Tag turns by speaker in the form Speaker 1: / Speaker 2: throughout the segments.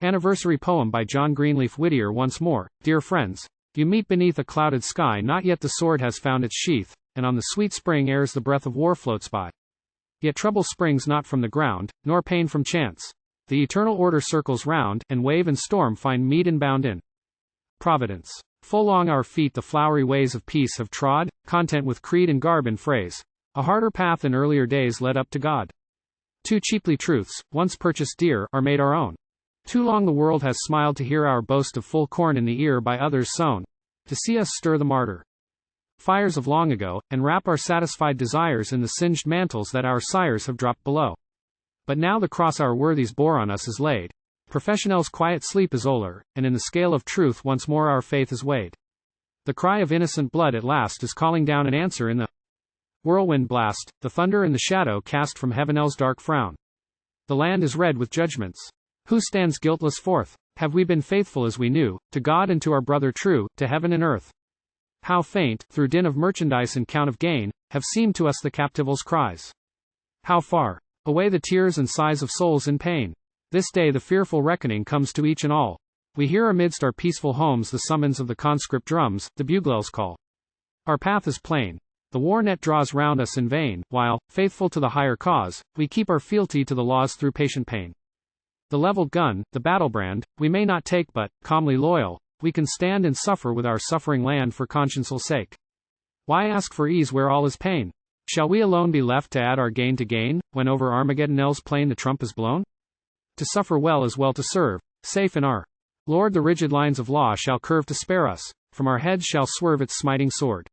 Speaker 1: Anniversary poem by John Greenleaf. Whittier. Once more, dear friends, you meet beneath a clouded sky. Not yet the sword has found its sheath, and on the sweet spring airs the breath of war floats by. Yet trouble springs not from the ground, nor pain from chance. The eternal order circles round, and wave and storm find meet and bound in Providence. Full long our feet the flowery ways of peace have trod, content with creed and garb and phrase. A harder path in earlier days led up to God. Too cheaply truths, once purchased dear, are made our own. Too long the world has smiled to hear our boast of full corn in the ear by others sown, to see us stir the martyr fires of long ago, and wrap our satisfied desires in the singed mantles that our sires have dropped below. But now the cross our worthies bore on us is laid. Professionĺs' quiet sleep is oĺer, and in the scale of truth once more our faith is weighed. The cry of innocent blood at last is calling down an answer in the whirlwind blast, the thunder and the shadow cast from heaven's dark frown. The land is red with judgments. Who stands guiltless forth? Have we been faithful as we knew, to God and to our brother true, to heaven and earth? How faint, through din of merchandise and count of gain, have seemed to us the captive's cries. How far away the tears and sighs of souls in pain. This day the fearful reckoning comes to each and all. We hear amidst our peaceful homes the summons of the conscript drums, the bugler's call. Our path is plain. The war net draws round us in vain, while, faithful to the higher cause, we keep our fealty to the laws through patient pain. The leveled gun, the battle brand, we may not take but, calmly loyal, we can stand and suffer with our suffering land for conscience's sake. Why ask for ease where all is pain? Shall we alone be left to add our gain to gain, when over Armageddon's plain the trump is blown? To suffer well is well to serve, safe in our Lord the rigid lines of law shall curve to spare us, from our heads shall swerve its smiting sword.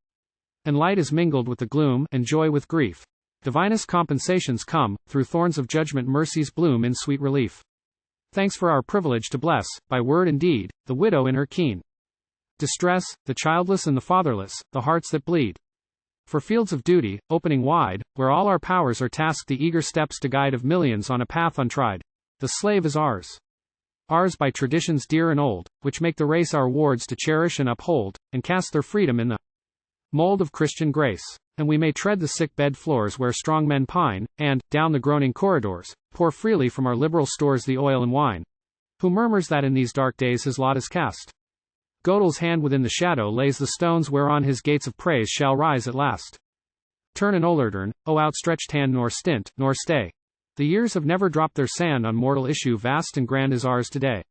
Speaker 1: And light is mingled with the gloom, and joy with grief. Divinest compensations come, through thorns of judgment mercies bloom in sweet relief. Thanks for our privilege to bless, by word and deed, the widow in her keen distress, the childless and the fatherless, the hearts that bleed. For fields of duty, opening wide, where all our powers are tasked the eager steps to guide of millions on a path untried. The slave is ours. Ours by traditions dear and old, which make the race our wards to cherish and uphold, and cast their freedom in the mold of Christian grace. And we may tread the sick bed floors where strong men pine, and, down the groaning corridors, pour freely from our liberal stores the oil and wine. Who murmurs that in these dark days his lot is cast? Gödel's hand within the shadow lays the stones whereon his gates of praise shall rise at last. Turn an oĺer, O outstretched hand, nor stint, nor stay. The years have never dropped their sand on mortal issue. Vast and grand is ours today.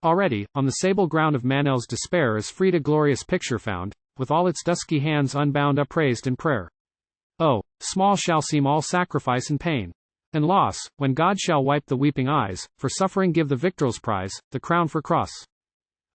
Speaker 1: Already, on the sable ground of Manel's despair is freed a glorious picture found, with all its dusky hands unbound upraised in prayer. Oh, small shall seem all sacrifice and pain and loss, when God shall wipe the weeping eyes, for suffering give the victor's prize, the crown for cross.